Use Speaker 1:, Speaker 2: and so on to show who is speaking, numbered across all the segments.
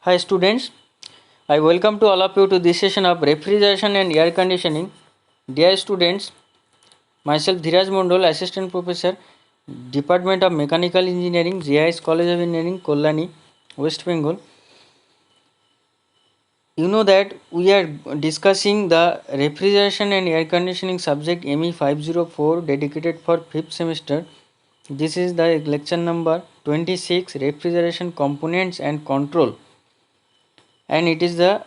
Speaker 1: Hi students, I welcome to all of you to this session of refrigeration and air conditioning. Dear students, myself Dhiraj Mondol, Assistant Professor, Department of Mechanical Engineering, JIS College of Engineering, Kollani, West Bengal. You know that we are discussing the refrigeration and air conditioning subject ME 504 dedicated for 5th semester. This is the lecture number 26, refrigeration components and control, and it is the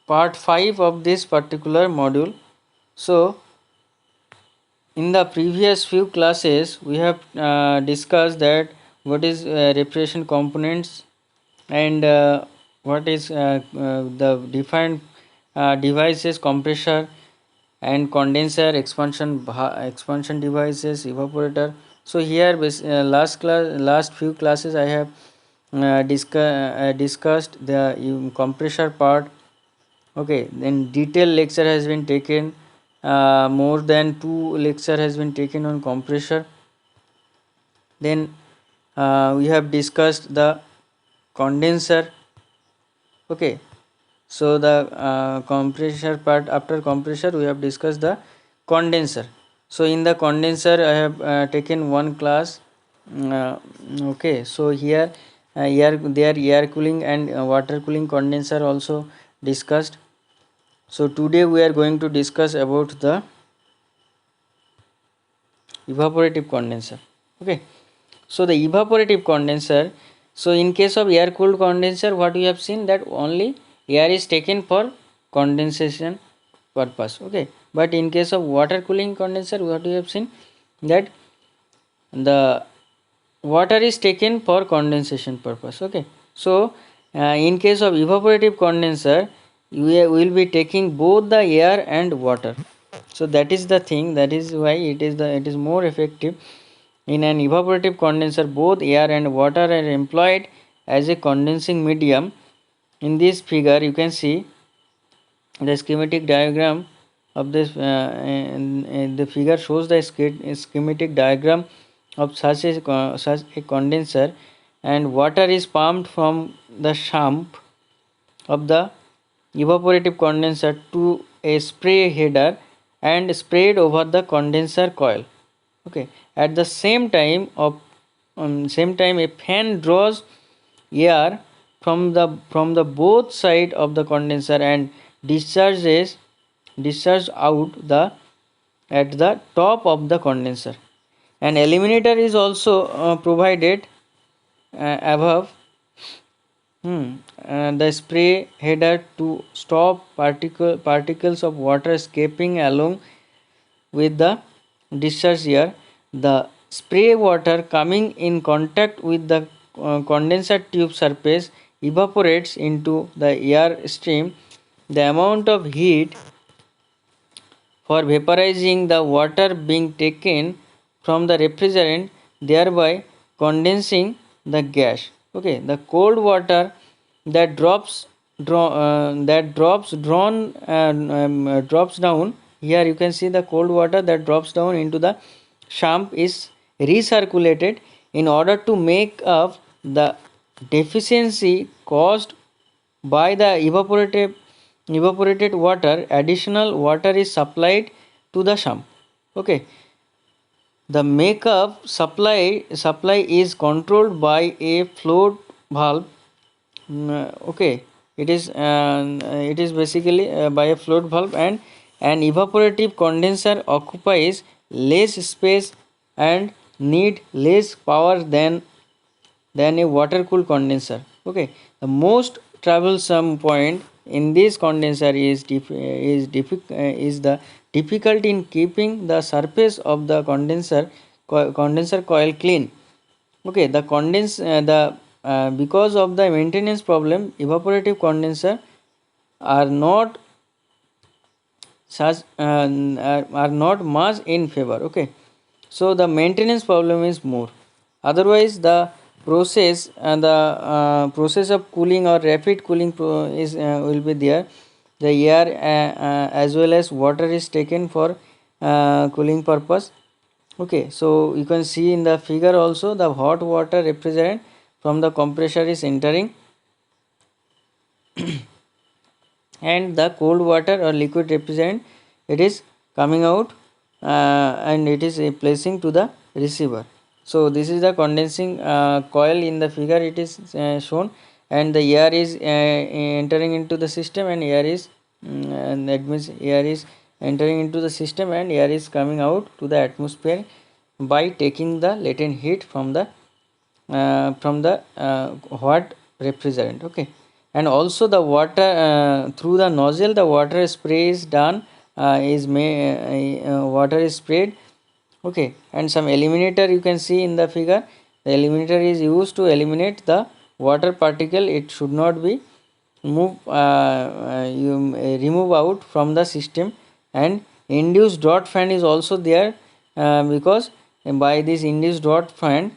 Speaker 1: part 5 of this particular module. So in the previous few classes we have discussed that what is refrigeration components and what is the different devices, compressor and condenser, expansion devices, evaporator. So here last few classes I have discussed the compressor part. Okay, then detailed lecture has been taken. More than 2 lecture has been taken on compressor. Then we have discussed the condenser. Okay, so the compressor part, after compressor we have discussed the condenser. So in the condenser I have taken one class. uh, okay, so here air cooling and water cooling condenser also discussed. So today we are going to discuss about the evaporative condenser. Okay, so the evaporative condenser, so in case of air cooled condenser, what we have seen that only air is taken for condensation purpose. Okay, but in case of water cooling condenser, what we have seen that the water is taken for condensation purpose. Okay, so in case of evaporative condenser, we will be taking both the air and water. So that is the thing, that is why it is more effective. In an evaporative condenser, both air and water are employed as a condensing medium. In this figure you can see the schematic diagram of this and the figure shows the schematic diagram of such a condenser, and water is pumped from the sump of the evaporative condenser to a spray header and sprayed over the condenser coil. Okay, at the same time a fan draws air from the both side of the condenser and discharge out the at the top of the condenser. An eliminator is also provided above the spray header to stop particles of water escaping along with the discharge air. The spray water coming in contact with the condenser tube surface evaporates into the air stream. The amount of heat for vaporizing the water being taken from the refrigerant, thereby condensing the gas. Okay, the cold water that drops down. Here you can see the cold water that drops down into the sump is recirculated in order to make up the deficiency caused by the evaporated water. Additional water is supplied to the sump. Okay, the makeup supply is controlled by a float valve. Okay, it is basically by a float valve, and an evaporative condenser occupies less space and need less power than a water cooled condenser. Okay, the most troublesome point in this condenser is the difficulty in keeping the surface of the condenser coil clean. Okay, the because of the maintenance problem, evaporative condenser are not such are not much in favor. Okay, so the maintenance problem is more. Otherwise the process of cooling or rapid cooling is will be there. The air as well as water is taken for cooling purpose. Okay, so you can see in the figure also the hot water refrigerant from the compressor is entering and the cold water or liquid refrigerant, it is coming out and it is placing to the receiver. So this is the condensing coil. In the figure it is shown, and the air is entering into the system, and air is and that means air is entering into the system and air is coming out to the atmosphere by taking the latent heat from the hot refrigerant. Okay, and also the water through the nozzle, the water spray is done, water is sprayed. Okay, and some eliminator you can see in the figure. The eliminator is used to eliminate the water particle. It should not be remove out from the system. And induced dot fan is also there, because by this induced dot fan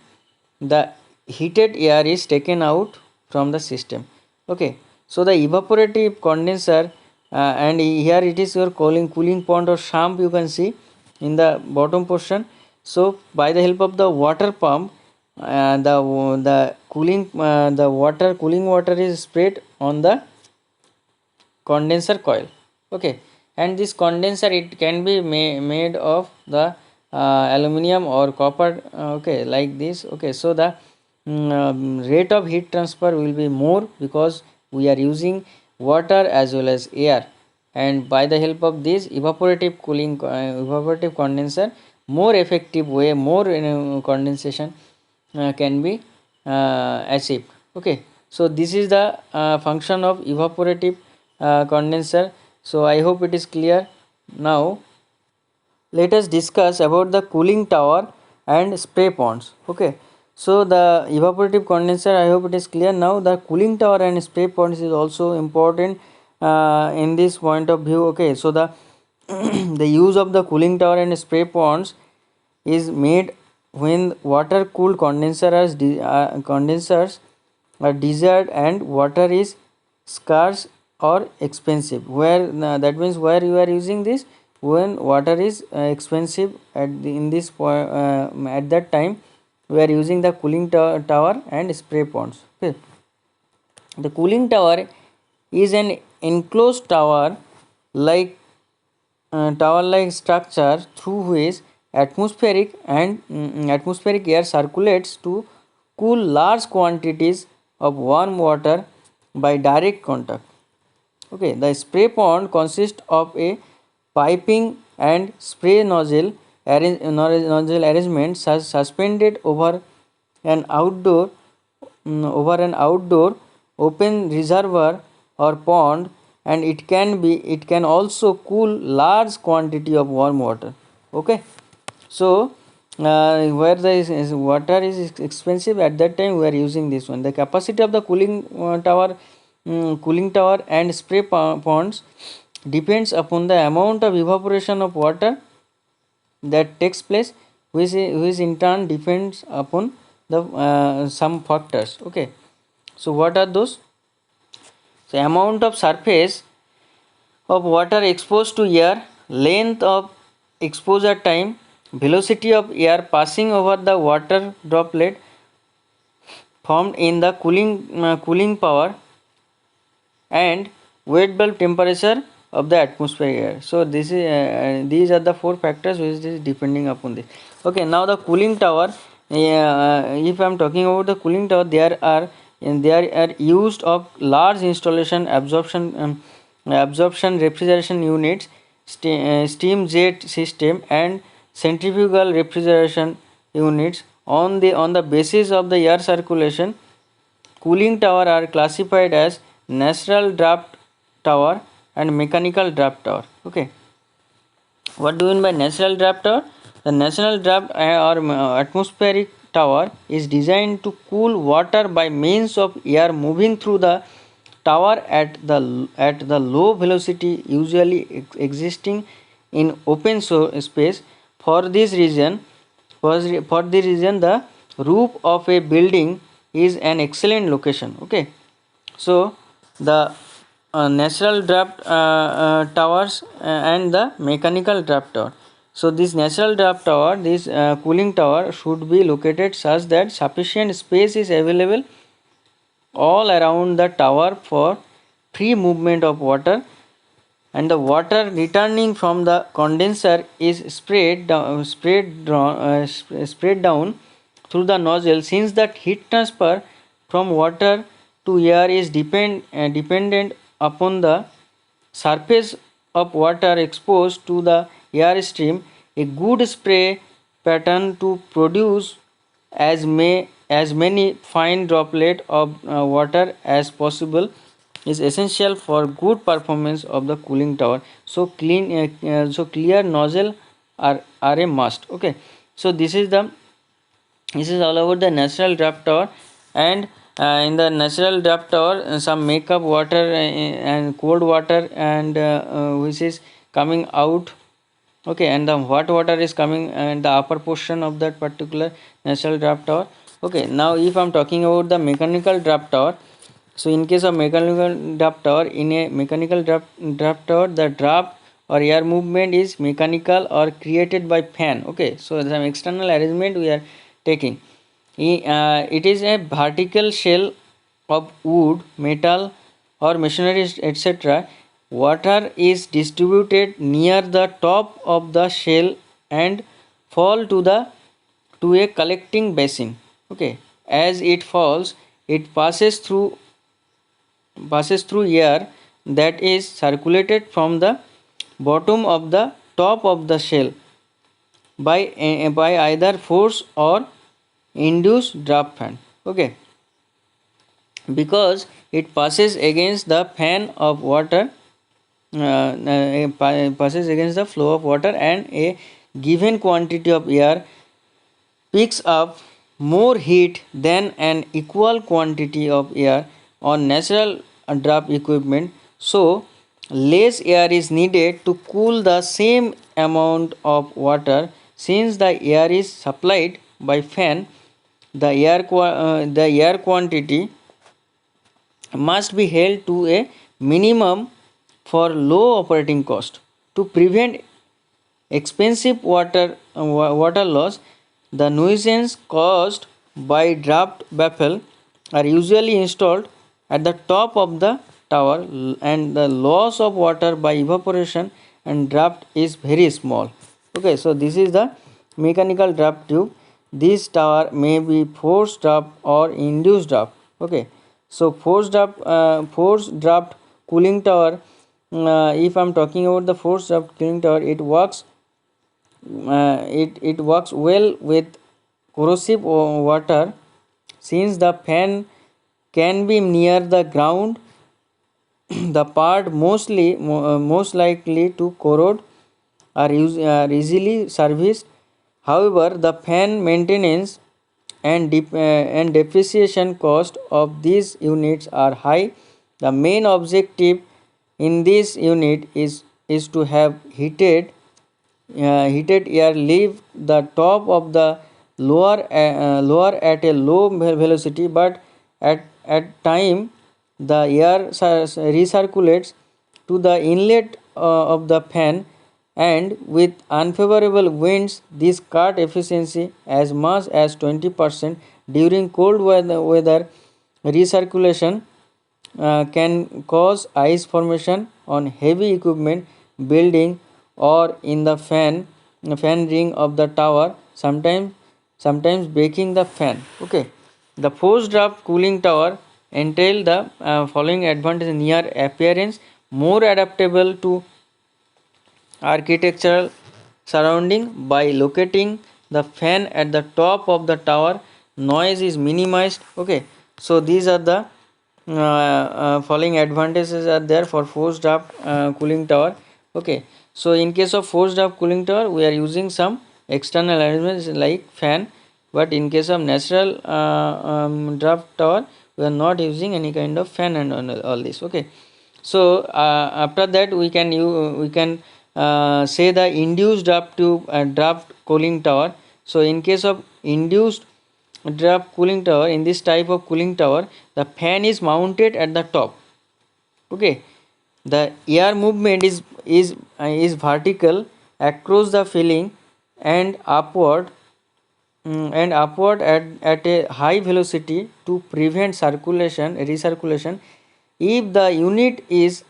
Speaker 1: the heated air is taken out from the system. Okay, so the evaporative condenser, and here it is your cooling pond or sump, you can see in the bottom portion. So by the help of the water pump, the cooling water is sprayed on the condenser coil. Okay, and this condenser, it can be made of the aluminum or copper. Okay, like this. Okay, so the rate of heat transfer will be more, because we are using water as well as air, and by the help of this evaporative condenser, more effective way, more condensation can be achieved. Okay, so this is the function of evaporative condenser. So I hope it is clear. Now let us discuss about the cooling tower and spray ponds. Okay, so the evaporative condenser, I hope it is clear. Now the cooling tower and spray ponds is also important in this point of view. Okay, so the the use of the cooling tower and spray ponds is made when water cooled condensers are desired and water is scarce or expensive. Where that means where you are using this, when water is expensive in this at that time we are using the cooling tower and spray ponds. Okay, the cooling tower is an enclosed tower like structure through which atmospheric air circulates to cool large quantities of warm water by direct contact. Okay, the spray pond consists of a piping and spray nozzle arrangement suspended over an outdoor open reservoir or pond, and it can also cool large quantity of warm water. Okay, so where the water is expensive, at that time we are using this one. The capacity of the cooling tower and spray ponds depends upon the amount of evaporation of water that takes place, which in turn depends upon the some factors. Okay, so what are those? So amount of surface of water exposed to air, length of exposure time, velocity of air passing over the water droplet formed in the cooling power, and wet bulb temperature of the atmospheric air. So this is these are the four factors which is depending upon this. Okay, now the cooling tower, if I am talking about the cooling tower, there are used of large installation absorption refrigeration units, steam jet system, and centrifugal refrigeration units. On the basis of the air circulation, cooling tower are classified as natural draft tower and mechanical draft tower. Okay, what do you mean by natural draft tower? The natural draft or atmospheric tower is designed to cool water by means of air moving through the tower at the low velocity, usually existing in open space. For this reason, the roof of a building is an excellent location. Okay, so the natural draft towers and the mechanical draft tower. So this natural draft tower, this cooling tower should be located such that sufficient space is available all around the tower for free movement of water, and the water returning from the condenser is spread down through the nozzle. Since that heat transfer from water to air is dependent upon the surface of water exposed to the air stream, a good spray pattern to produce as many fine droplets of water as possible is essential for good performance of the cooling tower. So clear nozzle are a must. Okay, so this is all about the natural draft tower. And in the natural draft tower, some makeup water and cold water and which is coming out. Okay, and the hot water is coming in the upper portion of that particular natural draft tower. Okay, now if I'm talking about the mechanical draft tower, so in case of mechanical draft tower, in a mechanical draft tower, the draft or air movement is mechanical or created by fan. Okay, so some external arrangement we are taking. It is a vertical shell of wood, metal or machinery, etc. Water is distributed near the top of the shell and fall to a collecting basin. Okay, as it falls, it passes through air that is circulated from the bottom of the top of the shell by either force or induced draft fan. Okay, because it passes against the fan of water, passes against the flow of water, and a given quantity of air picks up more heat than an equal quantity of air on natural draft equipment. So less air is needed to cool the same amount of water. Since the air is supplied by fan, the air quantity must be held to a minimum for low operating cost. To prevent expensive water loss, the nuisance caused by draft baffle are usually installed at the top of the tower, and the loss of water by evaporation and draft is very small. Okay, so this is the mechanical draft tube. This tower may be forced draft or induced draft. Okay, so forced draft cooling tower. If I'm talking about the forced draft cooling tower, it works well with corrosive water. Since the fan can be near the ground, the part most likely to corrode are easily serviced. However, the fan maintenance and depreciation cost of these units are high. The main objective in this unit is to have heated air leave the top of the lower at a low velocity, but at time the air recirculates to the inlet of the fan, and with unfavorable winds this cut efficiency as much as 20%. During cold weather recirculation can cause ice formation on heavy equipment building or in the fan ring of the tower, sometimes breaking the fan. Okay, the forced draft cooling tower entail the following advantage: near appearance, more adaptable to architectural surrounding. By locating the fan at the top of the tower, noise is minimized. Okay, so these are the following advantages are there for forced draft cooling tower. Okay, so in case of forced draft cooling tower, we are using some external arrangements like fan, but in case of natural draft tower, we are not using any kind of fan and all this. Okay, so after that we can say the induced draft tube draft cooling tower. So in case of induced draft cooling tower, in this type of cooling tower, the fan is mounted at the top. Okay, the air movement is vertical across the filling and upward at a high velocity to prevent recirculation. If the unit is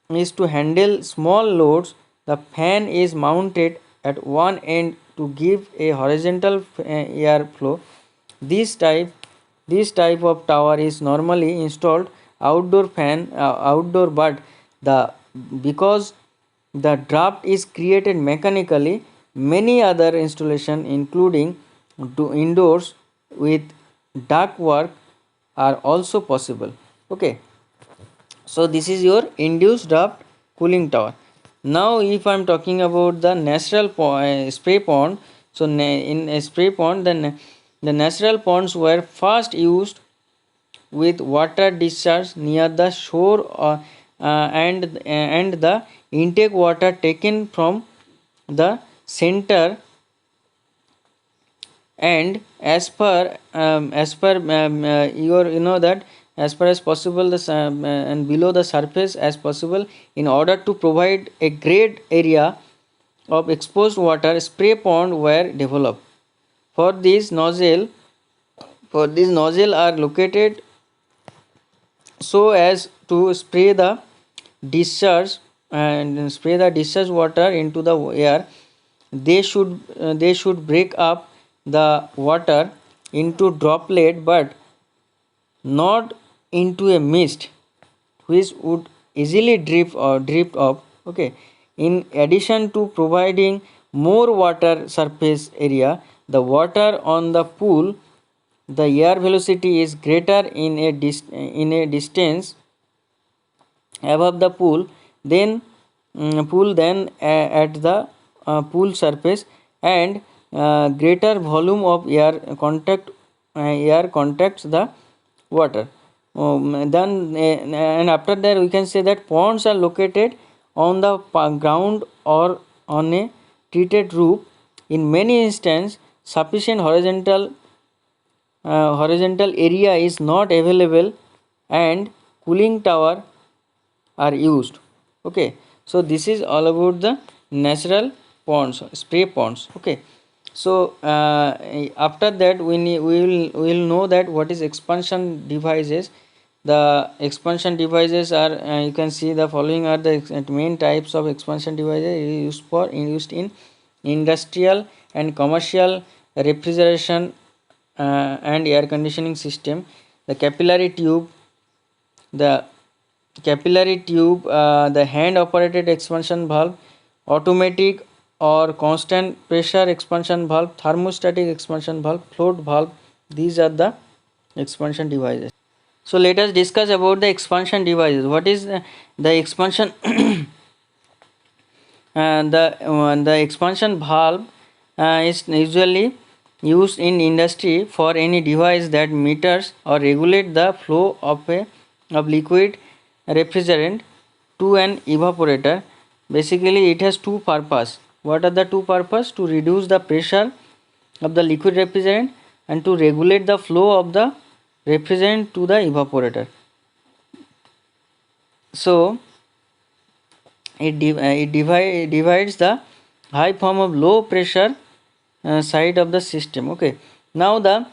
Speaker 1: to handle small loads, the fan is mounted at one end to give a horizontal air flow. This type of tower is normally installed outdoor, but the because the draft is created mechanically, many other installation including indoors with ductwork are also possible. Okay, so this is your induced draft cooling tower. Now if I am talking about the natural spray pond, so in a spray pond, then the natural ponds were first used with water discharge near the shore, and the intake water taken from the center, and you know that as far as possible and below the surface as possible, in order to provide a great area of exposed water, spray pond were developed. For this nozzle are located so as to spray the discharge water into the air. They should break up the water into droplet, but not into a mist which would easily drift off. Okay, in addition to providing more water surface area, the water on the pool, the air velocity is greater in a distance above the pool than at the pool surface, and greater volume of air contacts the water. Then and after that we can say that ponds are located on the ground or on a treated roof. In many instances, sufficient horizontal area is not available, and cooling tower are used. Okay, so this is all about the natural ponds, spray ponds. Okay, so after that we will know that what is expansion devices. The expansion devices are, you can see the following are the main types of expansion devices used in industrial and commercial refrigeration and air conditioning system. The the the hand operated expansion valve, automatic or constant pressure expansion valve, thermostatic expansion valve, float valve. These are the expansion devices. So let us discuss about the expansion devices. What is the expansion? The expansion valve is usually used in industry for any device that meters or regulate the flow of liquid refrigerant to an evaporator. Basically it has two purpose. What are the two purpose? To reduce the pressure of the liquid refrigerant and to regulate the flow of the refrigerant to the evaporator. So it divides the high form of low pressure side of the system. Okay, now the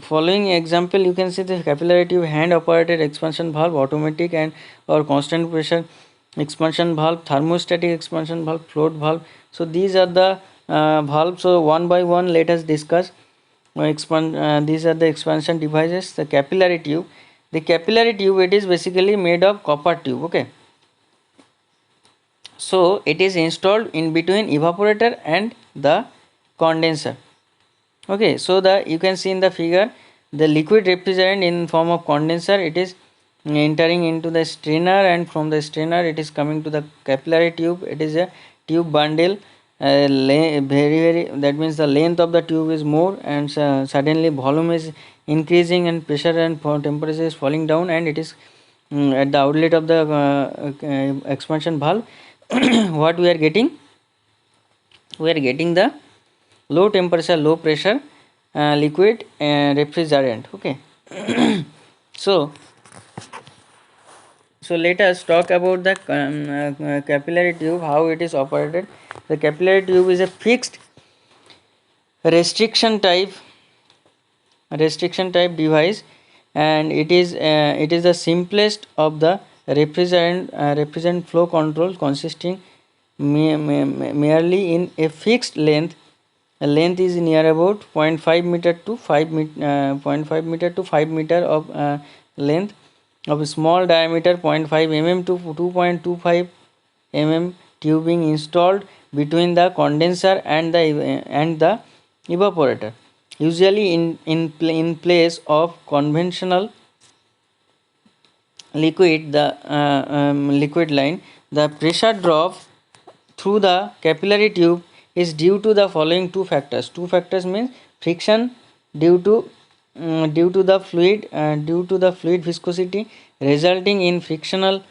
Speaker 1: following example, you can see the capillary tube, hand operated expansion valve, automatic and or constant pressure expansion valve, thermostatic expansion valve, float valve. So these are the valves. So one by one let us discuss. These are the expansion devices. The capillary tube, it is basically made of copper tube. Okay, so it is installed in between evaporator and the condenser. Okay, so you can see in the figure the liquid refrigerant in form of condenser, it is entering into the strainer, and from the strainer it is coming to the capillary tube. It is a tube bundle, very that means the length of the tube is more, and suddenly volume is increasing and pressure and temperature is falling down, and it is at the outlet of the expansion valve. What we are getting the low temperature low pressure liquid refrigerant. Okay. so let us talk about the capillary tube, how it is operated. The capillary tube is a fixed restriction type device and it is the simplest of the refrigerant flow control, consisting merely in a fixed length. The length is near about 0.5 meter to 0.5 meter to 5 meter of length, of small diameter 0.5 mm to 2.25 mm tubing installed between the condenser and the evaporator, usually in place of conventional liquid line. The pressure drop through the capillary tube is due to the following two factors. Two factors means friction due to due to the fluid viscosity resulting in frictional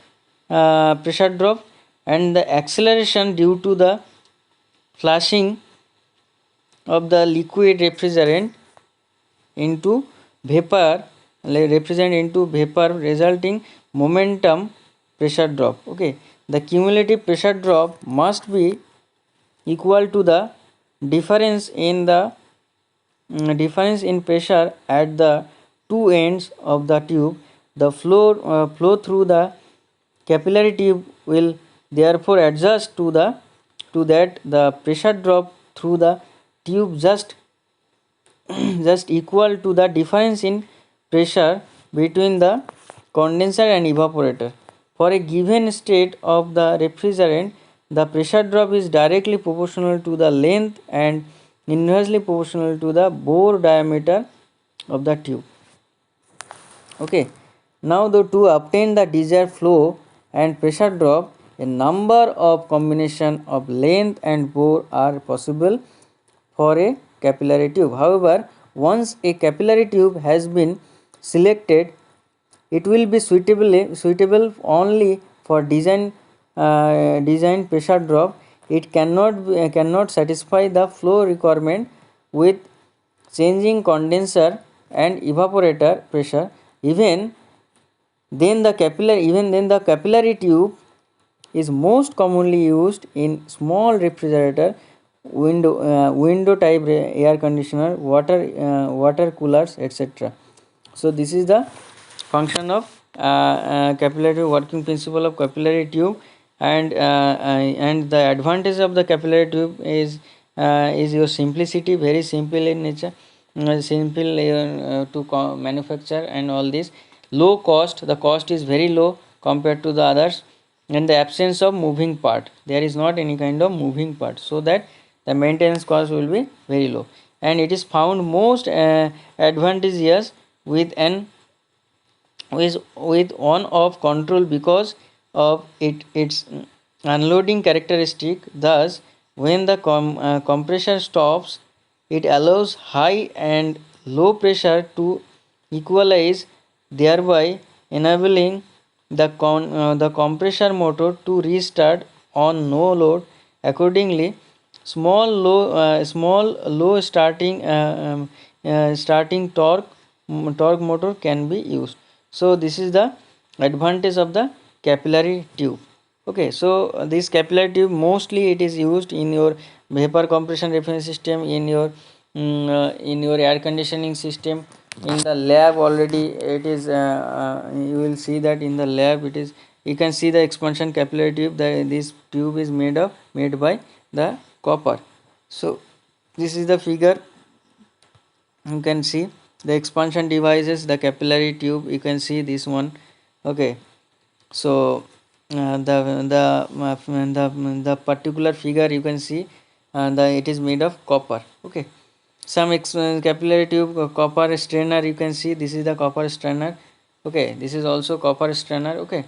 Speaker 1: pressure drop, and the acceleration due to the flushing of the liquid refrigerant into vapor, resulting momentum pressure drop. Okay, the cumulative pressure drop must be equal to the difference in pressure at the two ends of the tube. The flow through the capillary tube will therefore adjust to that. The pressure drop through the tube just equal to the difference in pressure between the condenser and evaporator. For a given state of the refrigerant, the pressure drop is directly proportional to the length and inversely proportional to the bore diameter of the tube. Okay, now to obtain the desired flow and pressure drop, a number of combination of length and bore are possible for a capillary tube. However, once a capillary tube has been selected, it will be suitable only for design pressure drop. It cannot satisfy the flow requirement with changing condenser and evaporator pressure. Even then, the capillary tube is most commonly used in small refrigerator, window type air conditioner, water coolers, etc. So this is the function of capillary tube, working principle of capillary tube, and the advantage of the capillary tube is your simplicity, very simple in nature, simple to manufacture, and all this. Low cost, the cost is very low compared to the others, and the absence of moving part, there is not any kind of moving part, so that the maintenance cost will be very low, and it is found most advantageous with on off control because of its unloading characteristic. Thus, when the compressor stops, it allows high and low pressure to equalize, thereby enabling the compressor motor to restart on no load. Accordingly, small low starting torque motor can be used. So this is the advantage of the capillary tube. Okay, so this capillary tube mostly it is used in your vapor compression refrigeration system, in your air conditioning system, in the lab already it is you will see that in the lab it is, you can see the expansion capillary tube. This tube is made by the copper. So this is the figure, you can see the expansion devices, the capillary tube, you can see this one. Okay, so the particular figure you can see, it is made of copper. Okay, some capillary tube copper strainer, you can see this is the copper strainer. Okay, this is also copper strainer. Okay,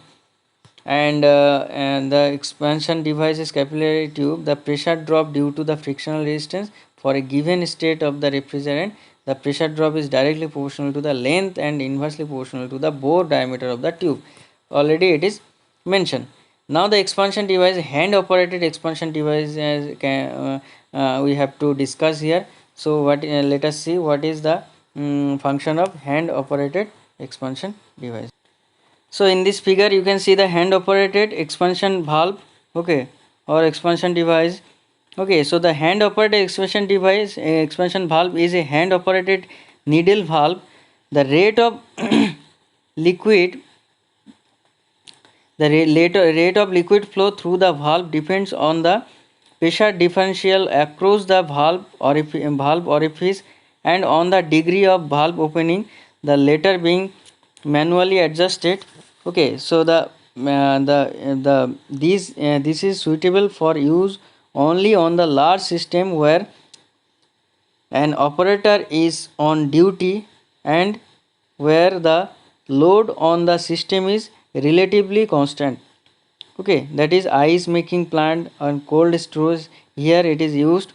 Speaker 1: and the expansion device is capillary tube. The pressure drop due to the frictional resistance for a given state of the refrigerant, the pressure drop is directly proportional to the length and inversely proportional to the bore diameter of the tube. Already it is mentioned. Now the expansion device, hand operated expansion device, we have to discuss here. So what let us see what is the function of hand operated expansion device. So in this figure you can see the hand operated expansion valve. Okay, or expansion device. Okay, so the hand operated expansion valve is a hand operated needle valve The rate of liquid rate of liquid flow through the valve depends on the pressure differential across the valve orifice and on the degree of valve opening, the latter being manually adjusted. Okay, so this is suitable for use only on the large system where an operator is on duty and where the load on the system is relatively constant. Okay, that is ice making plant and cold storage, here it is used.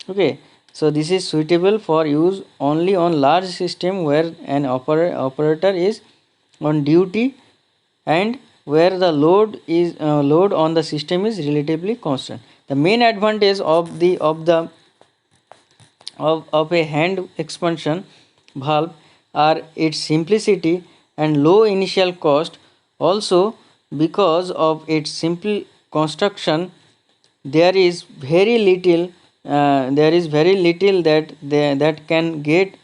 Speaker 1: Okay, so this is suitable for use only on large system where an operator is on duty and where the load on the system is relatively constant. The main advantage of a hand expansion valve are its simplicity and low initial cost. Also, because of its simple construction, there is very little that can get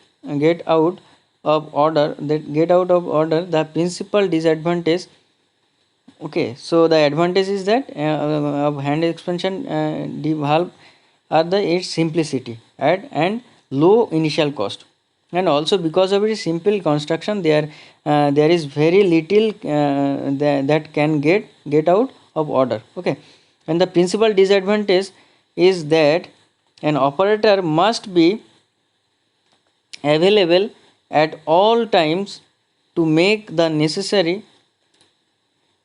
Speaker 1: out of order. The principal disadvantage. Okay, so the advantage is that of hand expansion valve are its simplicity and low initial cost, and also because of its simple construction, there is very little that can get out of order. Okay, and the principal disadvantage is that an operator must be available at all times to make the necessary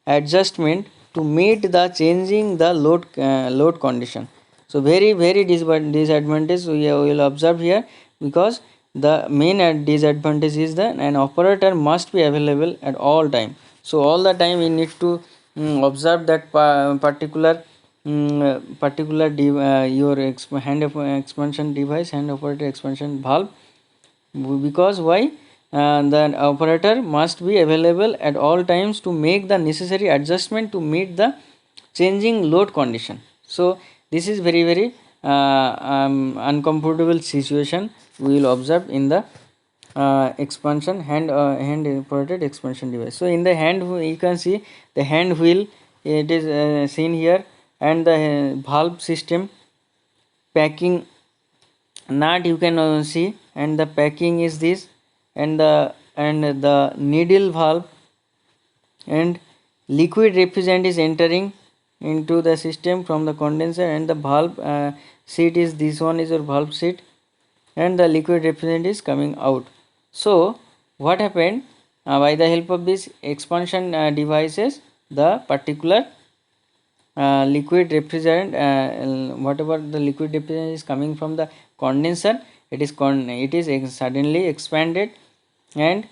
Speaker 1: adjustment to meet the changing the load condition. So very disadvantage we will observe here, because the main disadvantage is that an operator must be available at all time. So all the time we need to observe that particular your hand of expansion device, hand operator expansion valve, because why? The operator must be available at all times to make the necessary adjustment to meet the changing load condition. So this is very uncomfortable situation we will observe in the expansion hand operated expansion device. So in the hand you can see the hand wheel, it is seen here, and the valve system packing nut you can see, and the packing is this, and the needle valve, and liquid refrigerant is entering into the system from the condenser, and the valve seat is this one is your valve seat, and the liquid refrigerant is coming out. So what happened, by the help of this expansion devices, the particular liquid refrigerant, whatever the liquid refrigerant is coming from the condenser, it is suddenly expanded, and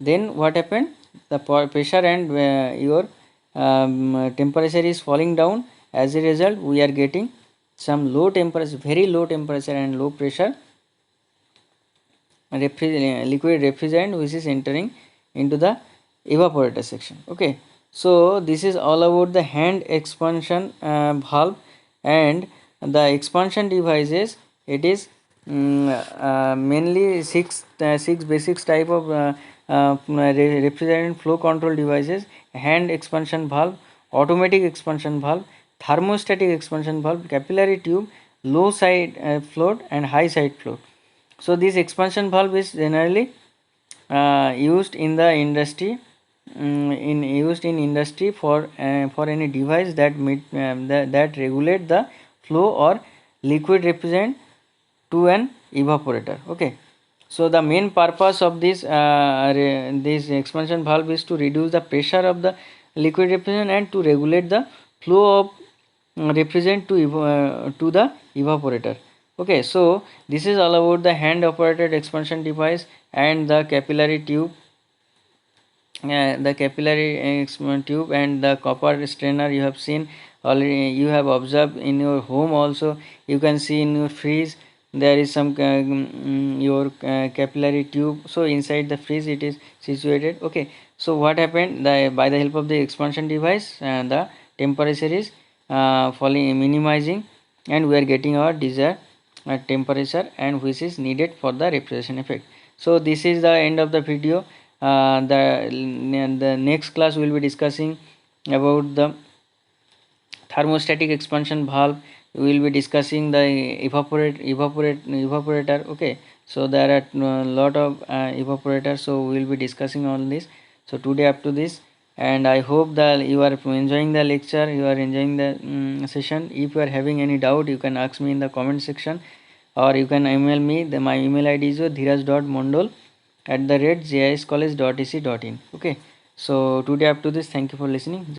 Speaker 1: then what happened, the pressure and your temperature is falling down. As a result, we are getting some low temperature, very low temperature and low pressure liquid refrigerant which is entering into the evaporator section. Okay, so this is all about the hand expansion valve, and the expansion devices, it is mainly six basic type of refrigerant flow control devices: hand expansion valve, automatic expansion valve, thermostatic expansion valve, capillary tube, low side float and high side float. So this expansion valve is generally used in the industry, used in industry for any device that that regulate the flow or liquid refrigerant to an evaporator. Okay, so the main purpose of this expansion valve is to reduce the pressure of the liquid refrigerant and to regulate the flow of refrigerant to the evaporator. Okay, so this is all about the hand operated expansion device and the capillary tube, tube and the copper strainer you have seen already, you have observed in your home also. You can see in your fridge there is some your capillary tube, so inside the fridge it is situated. Okay, so what happened, by the help of the expansion device, the temperature is falling, minimizing, and we are getting our desired temperature, and which is needed for the refrigeration effect. So this is the end of the video. The next class will be discussing about the thermostatic expansion valve. We will be discussing the evaporator. Okay, so there are a lot of evaporators, so we will be discussing all this. So today up to this, and I hope that you are enjoying the lecture, you are enjoying the session. If you are having any doubt, you can ask me in the comment section, or you can email me. My email id is dheeraj.mondal@jiscollege.ac.in. okay, so today up to this, thank you for listening.